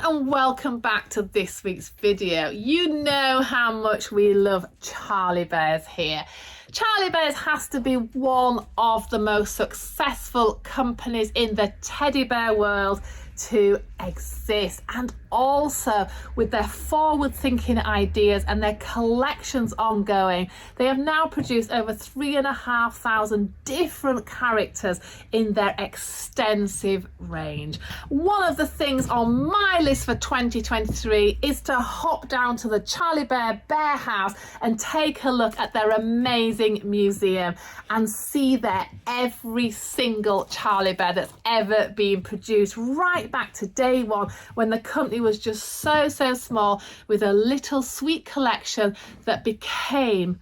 and welcome back to this week's video. You know how much we love Charlie Bears here. Charlie Bears has to be one of the most successful companies in the teddy bear world to exist, and also with their forward-thinking ideas and their collections ongoing, they have now produced over 3,500 different characters in their extensive range. One of the things on my list for 2023 is to hop down to the Charlie Bear House and take a look at their amazing museum and see there every single Charlie Bear that's ever been produced, right back to day one when the company was just so small, with a little sweet collection that became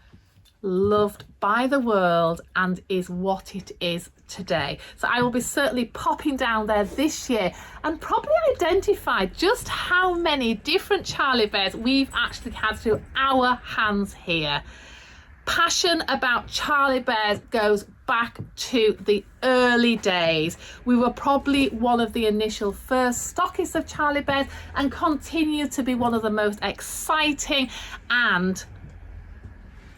loved by the world and is what it is today. So I will be certainly popping down there this year and probably identify just how many different Charlie Bears we've actually had through our hands here. Passion about Charlie Bears goes back to the early days. We were probably one of the initial first stockists of Charlie Bears and continue to be one of the most exciting and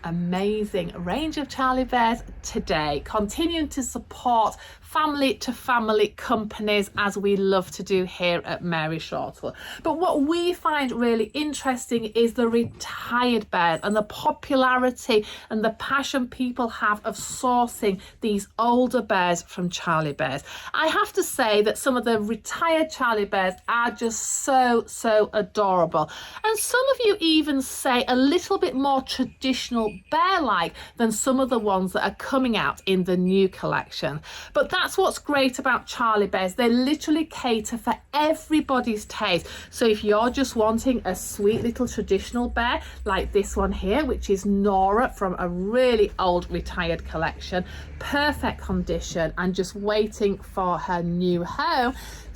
amazing range of Charlie Bears today, continuing to support family to family companies as we love to do here at Mary Shortle. But what we find really interesting is the retired bears and the popularity and the passion people have of sourcing these older bears from Charlie Bears. I have to say that some of the retired Charlie Bears are just so adorable, and some of you even say a little bit more traditional bear-like than some of the ones that are coming out in the new collection. But that's what's great about Charlie Bears. They literally cater for everybody's taste. So if you're just wanting a sweet little traditional bear like this one here, which is Nora from a really old retired collection, perfect condition and just waiting for her new home,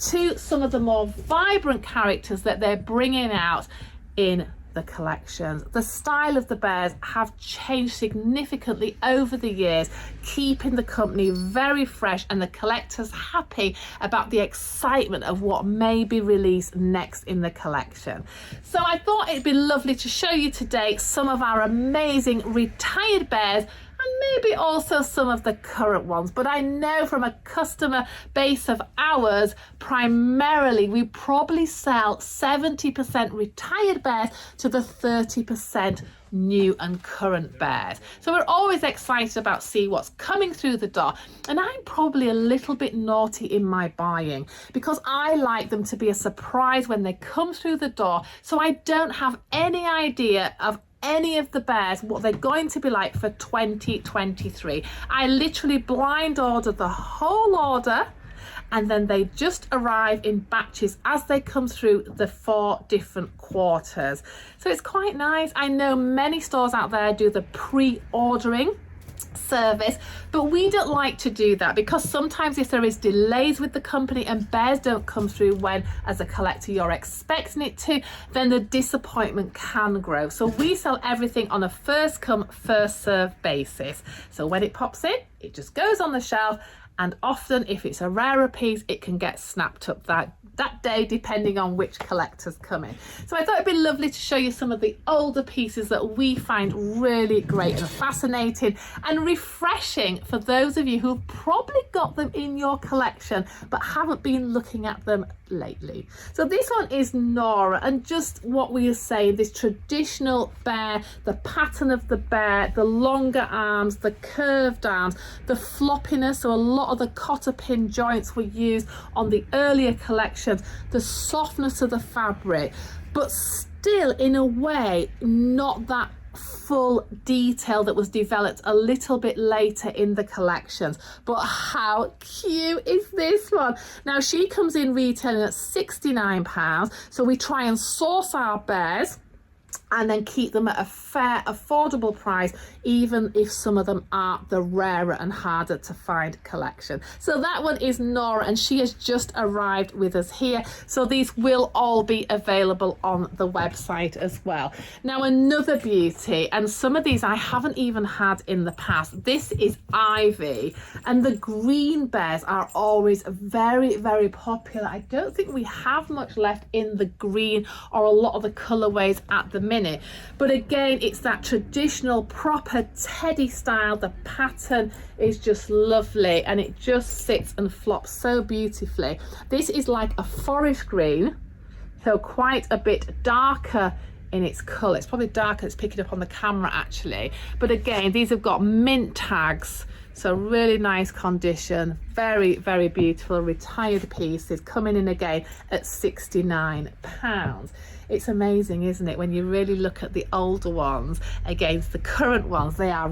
to some of the more vibrant characters that they're bringing out in the collections. The style of the bears have changed significantly over the years, keeping the company very fresh and the collectors happy about the excitement of what may be released next in the collection. So I thought it'd be lovely to show you today some of our amazing retired bears, and maybe also some of the current ones. But I know from a customer base of ours, primarily we probably sell 70% retired bears to the 30% new and current bears. So we're always excited about see what's coming through the door, and I'm probably a little bit naughty in my buying because I like them to be a surprise when they come through the door, so I don't have any idea of any of the bears what they're going to be like for 2023. I literally blind order the whole order, and then they just arrive in batches as they come through the 4 different quarters. So it's quite nice. I know many stores out there do the pre-ordering service, but we don't like to do that because sometimes if there is delays with the company and bears don't come through when as a collector you're expecting it to, then the disappointment can grow. So we sell everything on a first come first serve basis. So when it pops in, it just goes on the shelf, and often if it's a rarer piece it can get snapped up that day depending on which collectors come in. So I thought it'd be lovely to show you some of the older pieces that we find really great and fascinating and refreshing for those of you who've probably got them in your collection but haven't been looking at them lately. So this one is Nora, and just what we are saying, this traditional bear, the pattern of the bear, the longer arms, the curved arms, the floppiness, so a lot of the cotter pin joints were used on the earlier collections, the softness of the fabric, but still in a way not that full detail that was developed a little bit later in the collections. But how cute is this one? Now she comes in retailing at £69, so we try and source our bears and then keep them at a fair, affordable price, even if some of them are the rarer and harder to find collection. So that one is Nora, and she has just arrived with us here. So these will all be available on the website as well. Now, another beauty, and some of these I haven't even had in the past. This is Ivy, and the green bears are always very, very popular. I don't think we have much left in the green or a lot of the colorways at the minute. But again, it's that traditional proper teddy style. The pattern is just lovely, and it just sits and flops so beautifully. This is like a forest green, so quite a bit darker in its colour. It's probably darker, it's picking up on the camera actually. But again, these have got mint tags, so really nice condition, very, very beautiful, retired pieces, coming in again at £69. It's amazing, isn't it, when you really look at the older ones against the current ones. They're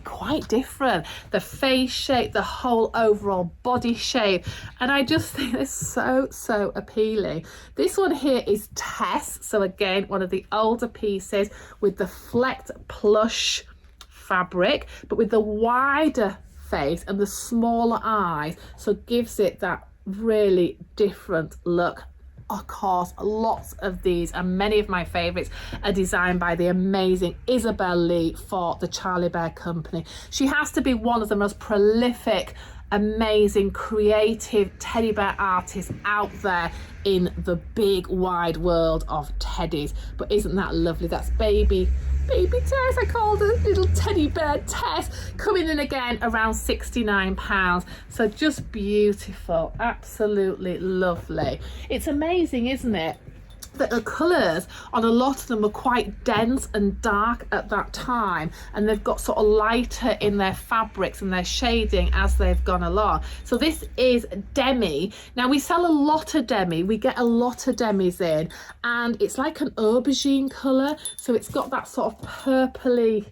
quite different. The face shape, the whole overall body shape, and I just think they're so appealing. This one here is Tess, so again, one of the older pieces with the flecked plush fabric, but with the wider face and the smaller eyes, so gives it that really different look. Of course, lots of these, and many of my favorites, are designed by the amazing Isabel Lee for the Charlie Bear Company. She has to be one of the most prolific, amazing, creative teddy bear artists out there in the big wide world of teddies. But isn't that lovely? That's baby Tess, I called her little teddy bear Tess, coming in again around £69. So just beautiful, absolutely lovely. It's amazing, isn't it, that the colours on a lot of them were quite dense and dark at that time, and they've got sort of lighter in their fabrics and their shading as they've gone along. So this is Demi. Now, we sell a lot of Demi, we get a lot of Demis in, and it's like an aubergine colour, so it's got that sort of purpley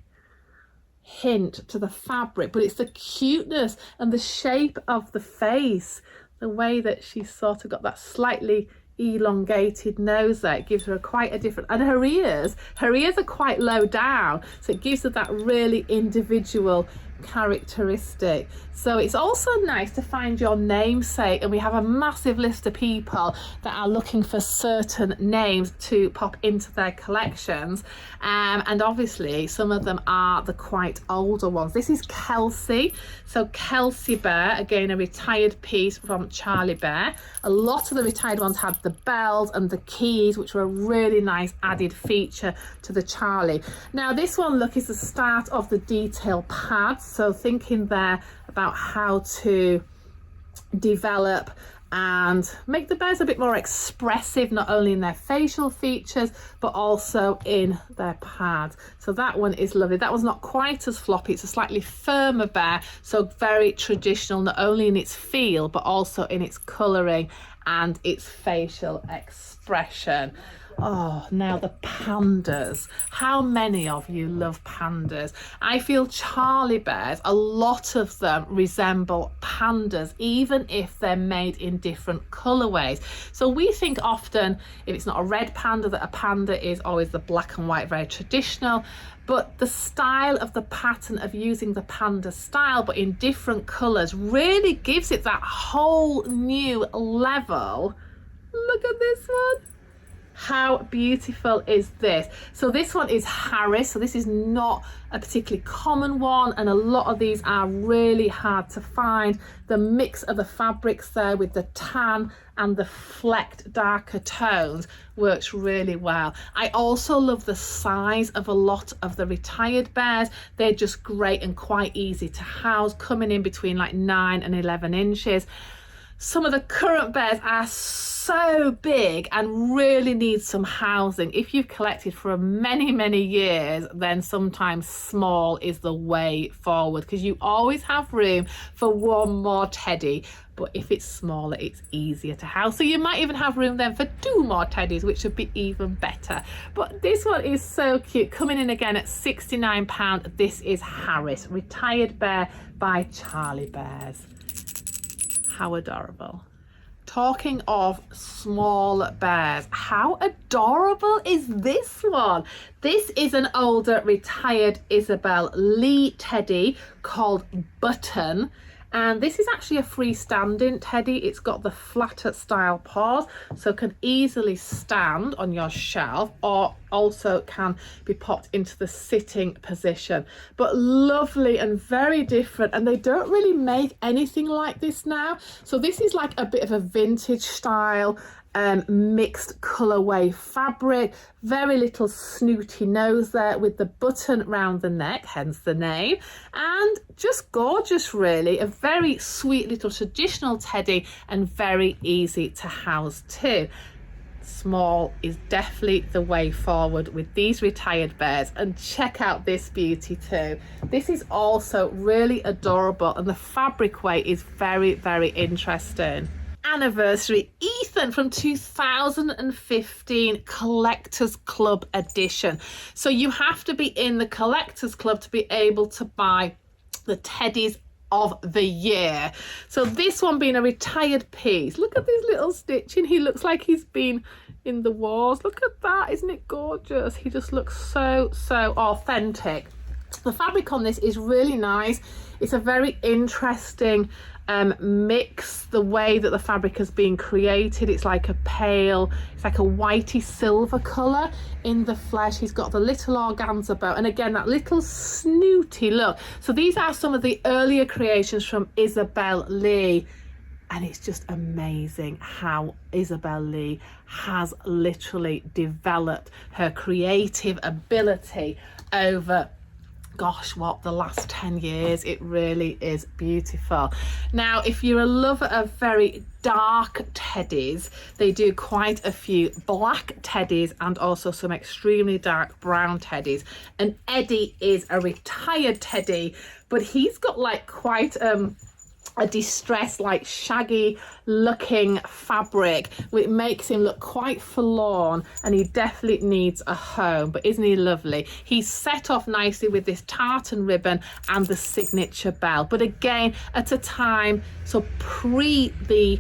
hint to the fabric, but it's the cuteness and the shape of the face, the way that she's sort of got that slightly elongated nose there. It gives her quite a different, and her ears are quite low down, so it gives her that really individual characteristic. So it's also nice to find your namesake, and we have a massive list of people that are looking for certain names to pop into their collections, and obviously some of them are the quite older ones. This is Kelsey, so Kelsey Bear, again a retired piece from Charlie Bear. A lot of the retired ones had the bells and the keys, which were a really nice added feature to the Charlie. Now this one, look, is the start of the detail pads, so thinking there about how to develop and make the bears a bit more expressive, not only in their facial features but also in their pads. So that one is lovely. That one's not quite as floppy, it's a slightly firmer bear, so very traditional, not only in its feel but also in its colouring and its facial expression. Oh, now the pandas. How many of you love pandas? I feel Charlie Bears, a lot of them resemble pandas, even if they're made in different colorways. So we think often, if it's not a red panda, that a panda is always the black and white, very traditional. But the style of the pattern of using the panda style, but in different colors, really gives it that whole new level. Look at this one. How beautiful is this? So this one is Harris, so this is not a particularly common one, and a lot of these are really hard to find. The mix of the fabrics there with the tan and the flecked darker tones works really well. I also love the size of a lot of the retired bears. They're just great and quite easy to house, coming in between like 9 and 11 inches. Some of the current bears are so big and really need some housing. If you've collected for many years, then sometimes small is the way forward, because you always have room for one more teddy. But if it's smaller, it's easier to house. So you might even have room then for 2 more teddies, which would be even better. But this one is so cute, coming in again at £69. This is Harris, retired bear by Charlie Bears. How adorable. talking of small bears, how adorable is this one? This is an older retired Isabel Lee teddy called Button. And this is actually a freestanding teddy. It's got the flatter style paws, so can easily stand on your shelf, or also can be popped into the sitting position. But lovely and very different, and they don't really make anything like this now. So this is like a bit of a vintage style mixed colourway fabric, very little snooty nose there with the button round the neck, hence the name, and just gorgeous really. A very sweet little traditional teddy and very easy to house too. Small is definitely the way forward with these retired bears. And check out this beauty too. This is also really adorable, and the fabric weight is very, very interesting. Anniversary Ethan from 2015 Collectors Club edition. So you have to be in the Collectors Club to be able to buy the teddies of the year. So this one being a retired piece. Look at this little stitching. He looks like he's been in the wars. Look at that. Isn't it gorgeous? He just looks so authentic. The fabric on this is really nice. It's a very interesting mix, the way that the fabric has been created. It's like a pale, it's like a whitey silver colour in the flesh. He's got the little organza bow, and again that little snooty look. So these are some of the earlier creations from Isabel Lee, and it's just amazing how Isabel Lee has literally developed her creative ability over the last 10 years. It really is beautiful. Now, if you're a lover of very dark teddies, they do quite a few black teddies and also some extremely dark brown teddies. And Eddie is a retired teddy, but he's got like quite a distressed, like shaggy looking fabric, which makes him look quite forlorn, and he definitely needs a home. But isn't he lovely? He's set off nicely with this tartan ribbon and the signature bell, but again at a time, so pre the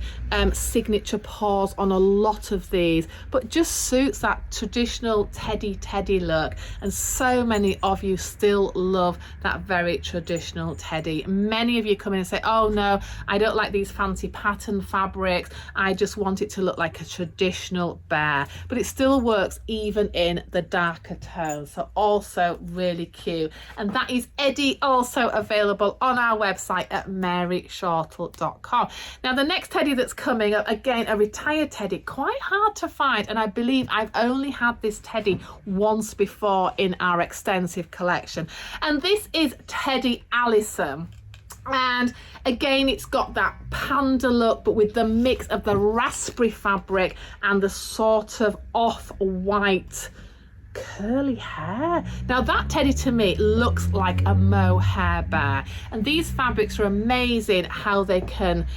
signature paws on a lot of these, but just suits that traditional teddy look. And so many of you still love that very traditional teddy. Many of you come in and say, oh no, I don't like these fancy pattern fabrics, I just want it to look like a traditional bear. But it still works even in the darker tones, so also really cute. And that is Eddie, also available on our website at maryshortle.com. Now the next teddy that's coming up, again a retired teddy, quite hard to find, and I believe I've only had this teddy once before in our extensive collection, and this is Teddy Alison. And again, it's got that panda look, but with the mix of the raspberry fabric and the sort of off-white curly hair. Now that teddy to me looks like a mohair bear, and these fabrics are amazing how they can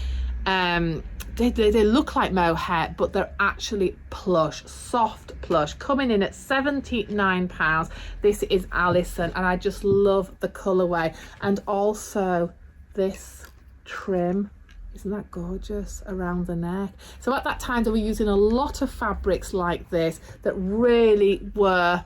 they look like mohair, but they're actually plush, soft plush, coming in at £79. This is Alison, and I just love the colourway, and also this trim. Isn't that gorgeous around the neck? So at that time they were using a lot of fabrics like this that really were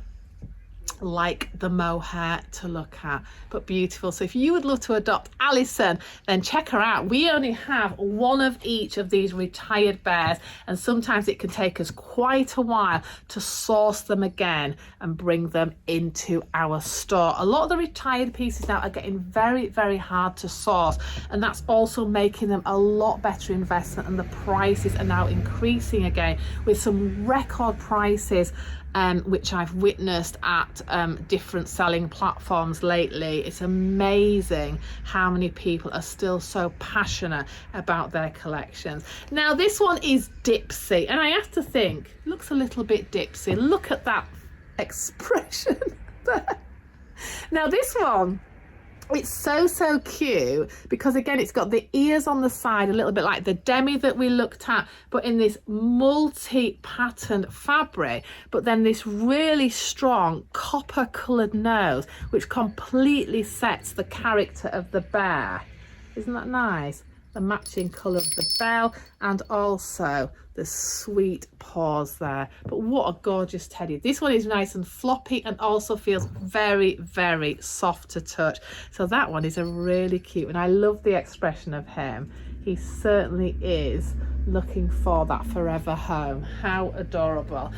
like the mohair to look at, but beautiful. So if you would love to adopt Alison, then check her out. We only have one of each of these retired bears, and sometimes it can take us quite a while to source them again and bring them into our store. A lot of the retired pieces now are getting very, very hard to source, and that's also making them a lot better investment, and the prices are now increasing again with some record prices which I've witnessed at different selling platforms lately. It's amazing how many people are still so passionate about their collections. Now this one is Dipsy, and I have to think, looks a little bit Dipsy. Look at that expression there. Now this one, it's so cute because again it's got the ears on the side, a little bit like the Demi that we looked at, but in this multi-patterned fabric, but then this really strong copper coloured nose which completely sets the character of the bear. Isn't that nice? the matching colour of the bell, and also the sweet paws there. But what a gorgeous teddy. This one is nice and floppy and also feels very, very soft to touch. So that one is a really cute, and I love the expression of him. He certainly is looking for that forever home. How adorable.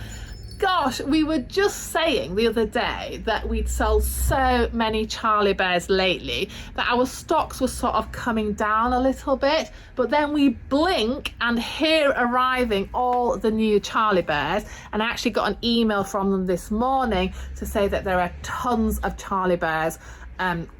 Gosh, we were just saying the other day that we'd sold so many Charlie Bears lately that our stocks were sort of coming down a little bit, but then we blink and here arriving all the new Charlie Bears, and I actually got an email from them this morning to say that there are tons of Charlie Bears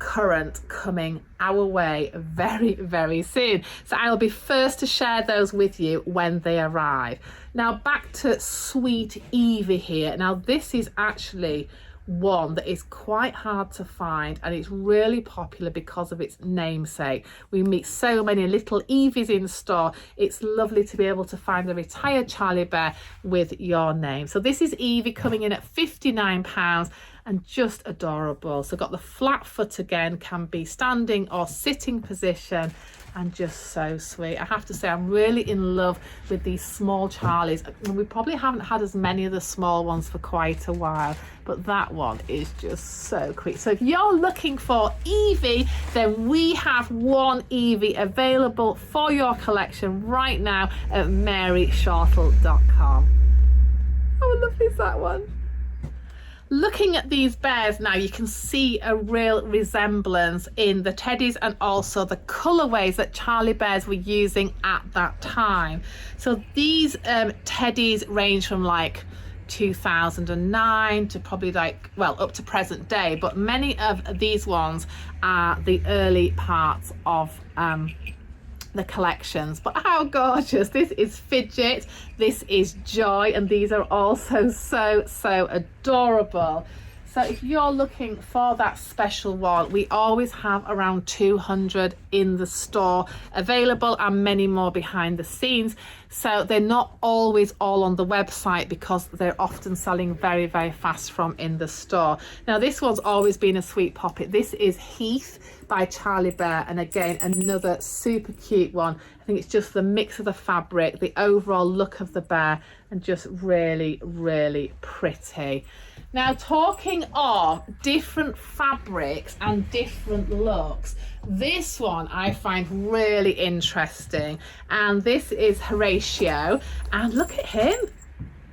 current coming our way very, very soon. So I will be first to share those with you when they arrive. Now back to sweet Evie here. Now this is actually one that is quite hard to find, and it's really popular because of its namesake. We meet so many little Evies in store. It's lovely to be able to find a retired Charlie Bear with your name. So this is Evie coming in at £59 and just adorable. So got the flat foot again, can be standing or sitting position, and just so sweet. I have to say I'm really in love with these small Charlies. We probably haven't had as many of the small ones for quite a while, but that one is just so cute. So if you're looking for Evie, then we have one Evie available for your collection right now at maryshortle.com. How lovely is that one? Looking at these bears now, you can see a real resemblance in the teddies and also the colorways that Charlie Bears were using at that time. So these teddies range from like 2009 to probably like, well, up to present day, but many of these ones are the early parts of the collections. But how gorgeous. This is Fidget, this is Joy, and these are also so adorable. So if you're looking for that special one, we always have around 200 in the store available and many more behind the scenes. So they're not always all on the website because they're often selling very, very fast from in the store. Now this one's always been a sweet poppet. This is Heath by Charlie Bear, and again another super cute one. I think it's just the mix of the fabric, the overall look of the bear, and just really, really pretty. Now talking of different fabrics and different looks, this one I find really interesting, and this is Horatio, and look at him.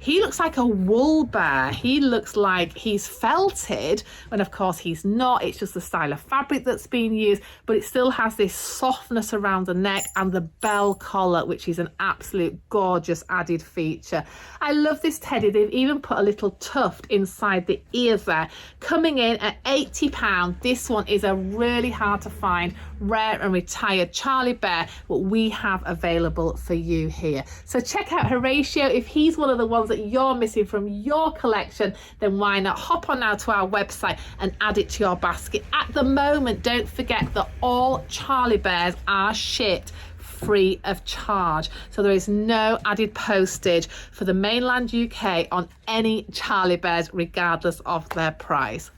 He looks like a wool bear. He looks like he's felted, when of course he's not. It's just the style of fabric that's been used, but it still has this softness around the neck and the bell collar, which is an absolute gorgeous added feature. I love this teddy. They've even put a little tuft inside the ears there. Coming in at £80. This one is a really hard to find, rare and retired Charlie Bear, but we have available for you here. So check out Horatio. If he's one of the ones that you're missing from your collection, then why not hop on now to our website and add it to your basket. At the moment, don't forget that all Charlie Bears are shipped free of charge, so there is no added postage for the mainland UK on any Charlie Bears regardless of their price.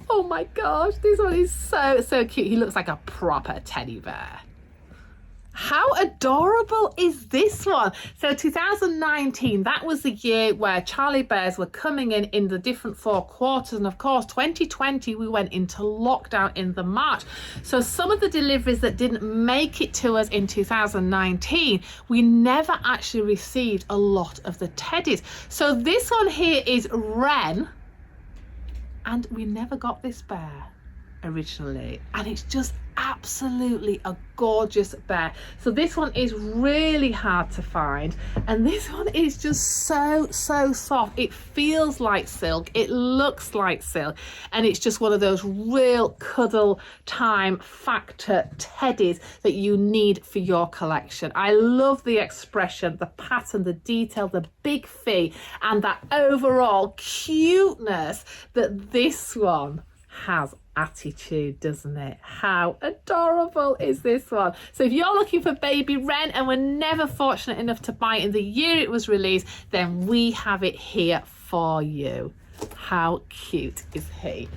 Oh my gosh, this one is so cute. He looks like a proper teddy bear. How adorable is this one? So 2019, that was the year where Charlie Bears were coming in the different 4 quarters. And of course, 2020, we went into lockdown in the March. So some of the deliveries that didn't make it to us in 2019, we never actually received a lot of the teddies. So this one here is Wren, and we never got this bear originally, and it's just absolutely a gorgeous bear. So this one is really hard to find, and this one is just so soft. It feels like silk, it looks like silk, and it's just one of those real cuddle time factor teddies that you need for your collection. I love the expression, the pattern, the detail, the big fee, and that overall cuteness that this one has. Attitude, doesn't it? How adorable is this one? So if you're looking for baby Wren and were never fortunate enough to buy it in the year it was released, then we have it here for you. How cute is he?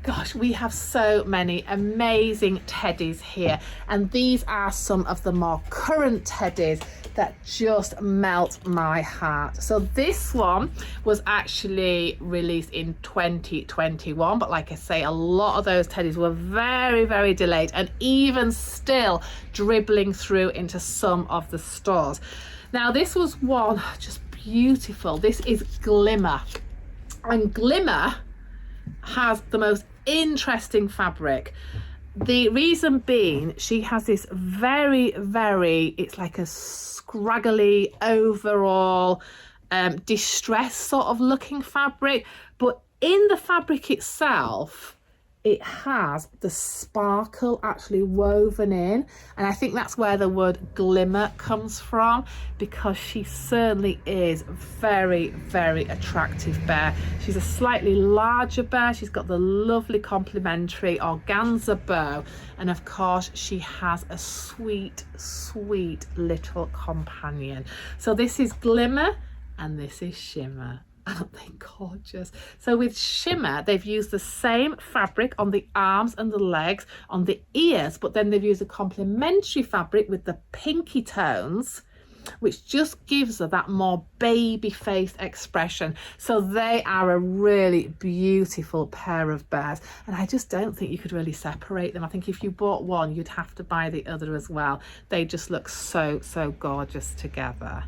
Gosh, we have so many amazing teddies here, and these are some of the more current teddies that just melt my heart. So this one was actually released in 2021, but like I say, a lot of those teddies were very, very delayed, and even still dribbling through into some of the stores. Now this was one just beautiful. This is Glimmer, and Glimmer has the most interesting fabric. The reason being, she has this very, it's like a scraggly overall distressed sort of looking fabric, but in the fabric itself it has the sparkle actually woven in, and I think that's where the word glimmer comes from, because she certainly is very, very attractive bear. She's a slightly larger bear. She's got the lovely complementary organza bow, and of course she has a sweet, sweet little companion. So this is Glimmer and this is Shimmer. Aren't they gorgeous? So with Shimmer, they've used the same fabric on the arms and the legs, on the ears, but then they've used a complementary fabric with the pinky tones, which just gives her that more baby-faced expression. So they are a really beautiful pair of bears, and I just don't think you could really separate them. I think if you bought one, you'd have to buy the other as well. They just look so, so gorgeous together.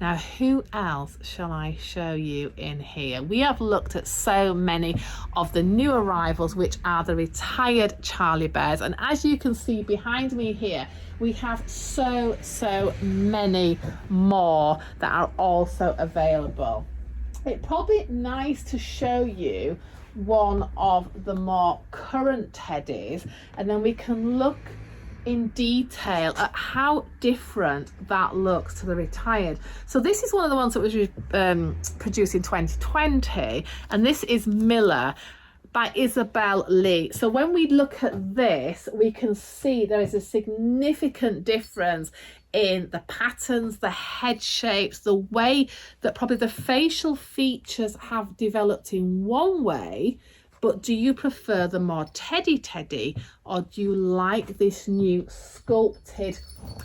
Now, who else shall I show you in here? We have looked at so many of the new arrivals, which are the retired Charlie bears. And as you can see behind me here, we have so many more that are also available. It's probably nice to show you one of the more current teddies, and then we can look in detail at how different that looks to the retired. So this is one of the ones that was produced in 2020, and this is Miller by Isabel Lee. So when we look at this, we can see there is a significant difference in the patterns, the head shapes, the way that probably the facial features have developed in one way. But do you prefer the more teddy, or do you like this new sculpted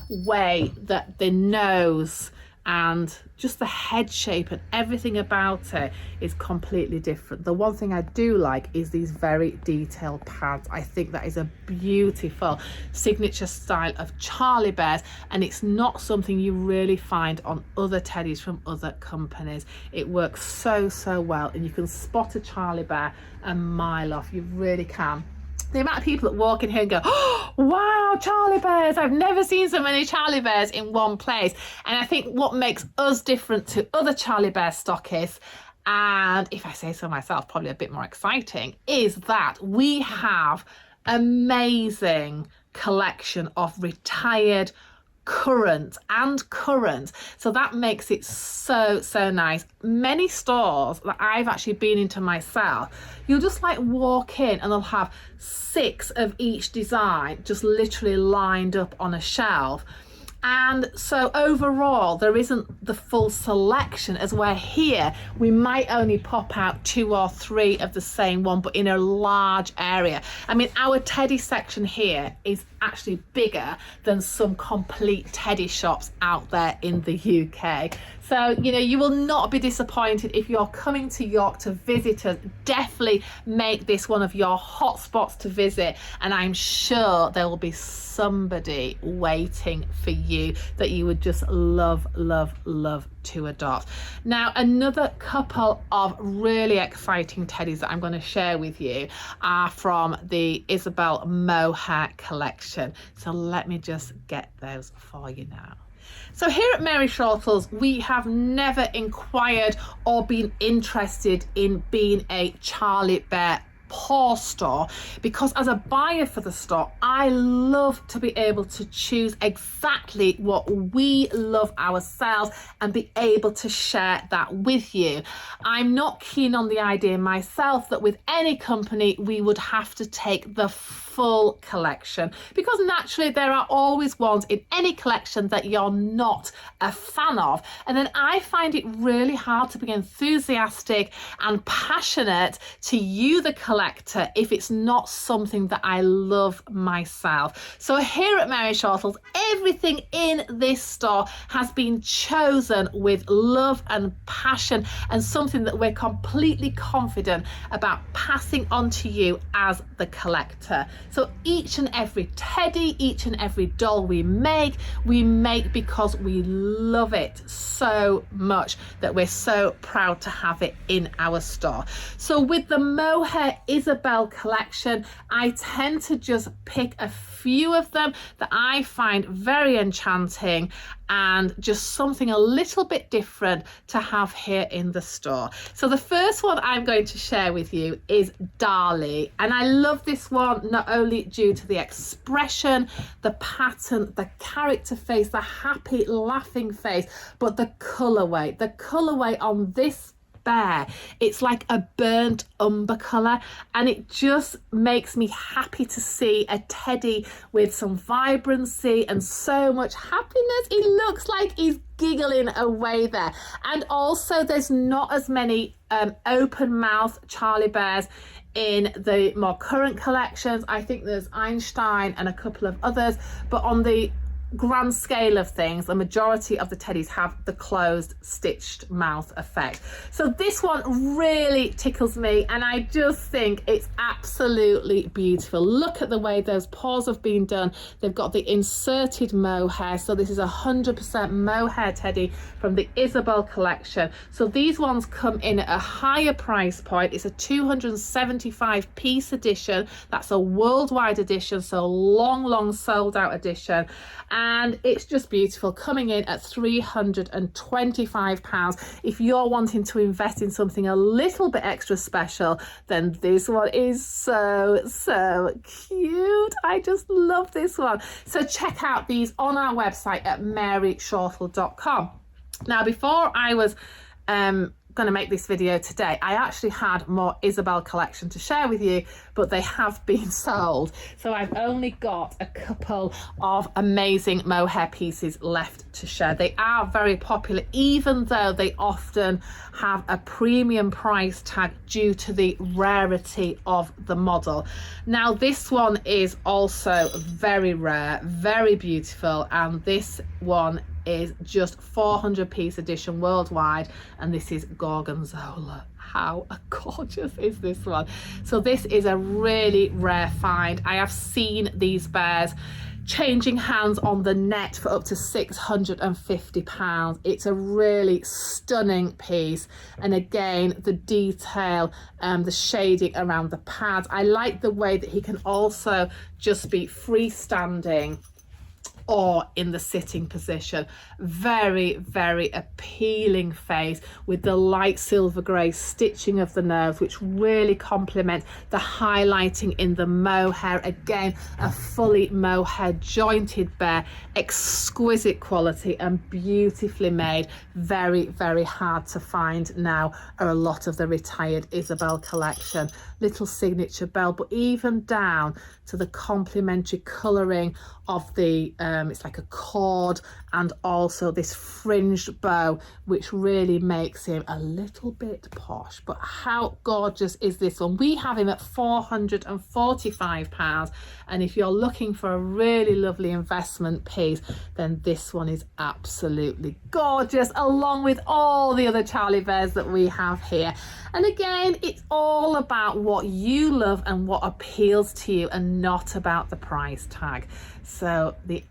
way that the nose and just the head shape and everything about it is completely different? The one thing I do like is these very detailed pads. I think that is a beautiful signature style of Charlie bears, and it's not something you really find on other teddies from other companies. It works so well, and you can spot a Charlie bear a mile off. You really can. The amount of people that walk in here and go, oh, wow, Charlie bears, I've never seen so many Charlie bears in one place. And I think what makes us different to other Charlie bear stockists, and if I say so myself, probably a bit more exciting, is that we have amazing collection of retired, current, so that makes it so nice. Many stores that I've actually been into myself, you'll just like walk in and they'll have 6 of each design just literally lined up on a shelf. And so overall there isn't the full selection, as where here we might only pop out 2 or 3 of the same one, but in a large area. I mean, our teddy section here is actually bigger than some complete teddy shops out there in the UK. So, you know, you will not be disappointed if you're coming to York to visit us. Definitely make this one of your hotspots to visit, and I'm sure there will be somebody waiting for you that you would just love to adopt. Now, another couple of really exciting teddies that I'm going to share with you are from the Isabel Mohair collection. So let me just get those for you now. So here at Mary Shortle's, we have never inquired or been interested in being a Charlie bear paw store, because as a buyer for the store, I love to be able to choose exactly what we love ourselves and be able to share that with you. I'm not keen on the idea myself that with any company we would have to take the full collection, because naturally there are always ones in any collection that you're not a fan of, and then I find it really hard to be enthusiastic and passionate to you the collection collector if it's not something that I love myself. So here at Mary Shortle's, everything in this store has been chosen with love and passion, and something that we're completely confident about passing on to you as the collector. So each and every teddy, each and every doll we make because we love it so much that we're so proud to have it in our store. So with the mohair Isabel collection, I tend to just pick a few of them that I find very enchanting and just something a little bit different to have here in the store. So the first one I'm going to share with you is Dali, and I love this one not only due to the expression, the pattern, the character face, the happy laughing face, but the colourway. The colourway on this bear, it's like a burnt umber colour, and it just makes me happy to see a teddy with some vibrancy and so much happiness. He looks like he's giggling away there. And also there's not as many open mouth Charlie bears in the more current collections. I think there's Einstein and a couple of others, but on the grand scale of things, the majority of the teddies have the closed stitched mouth effect. So this one really tickles me, and I just think it's absolutely beautiful. Look at the way those paws have been done. They've got the inserted mohair, so this is 100% mohair teddy from the Isabel collection. So these ones come in at a higher price point. It's a 275 piece edition. That's a worldwide edition, so long sold out edition. And it's just beautiful, coming in at £325. If you're wanting to invest in something a little bit extra special, then this one is so cute. I just love this one. So check out these on our website at maryshortle.com. Now, before I was going to make this video today, I actually had more Isabel collection to share with you, but they have been sold, so I've only got a couple of amazing mohair pieces left to share. They are very popular, even though they often have a premium price tag due to the rarity of the model. Now this one is also very rare, very beautiful, and this one is just 400 piece edition worldwide, and this is Gorgonzola. How gorgeous is this one? So this is a really rare find. I have seen these bears changing hands on the net for up to £650. It's a really stunning piece, and again the detail and the shading around the pads. I like the way that he can also just be freestanding or in the sitting position. Very appealing face with the light silver grey stitching of the nose, which really complements the highlighting in the mohair. Again, a fully mohair jointed bear, exquisite quality and beautifully made. Very hard to find now are a lot of the retired Isabel collection. Little signature bell, but even down to the complementary colouring of the it's like a cord, and also this fringed bow, which really makes him a little bit posh. But how gorgeous is this one? We have him at £445, and if you're looking for a really lovely investment piece, then this one is absolutely gorgeous, along with all the other Charlie bears that we have here. And again, it's all about what you love and what appeals to you, and not about the price tag. So the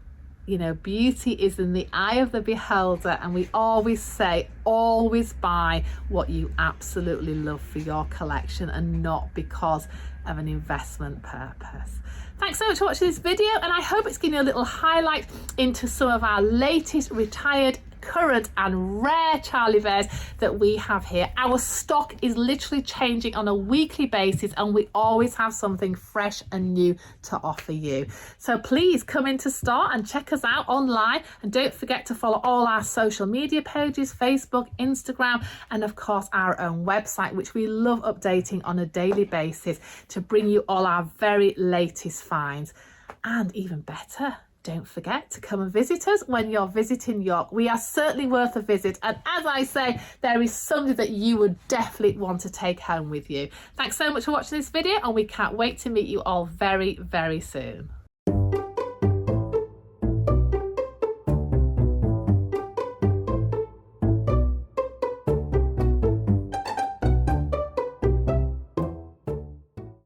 beauty is in the eye of the beholder, and we always say, always buy what you absolutely love for your collection and not because of an investment purpose. Thanks so much for watching this video, and I hope it's given you a little highlight into some of our latest retired, current and rare Charlie bears that we have here. Our stock is literally changing on a weekly basis, and we always have something fresh and new to offer you. So please come into store and check us out online, and don't forget to follow all our social media pages, Facebook, Instagram, and of course our own website, which we love updating on a daily basis to bring you all our very latest finds. And even better, don't forget to come and visit us when you're visiting York. We are certainly worth a visit, and as I say, there is something that you would definitely want to take home with you. Thanks so much for watching this video, and we can't wait to meet you all very, very soon.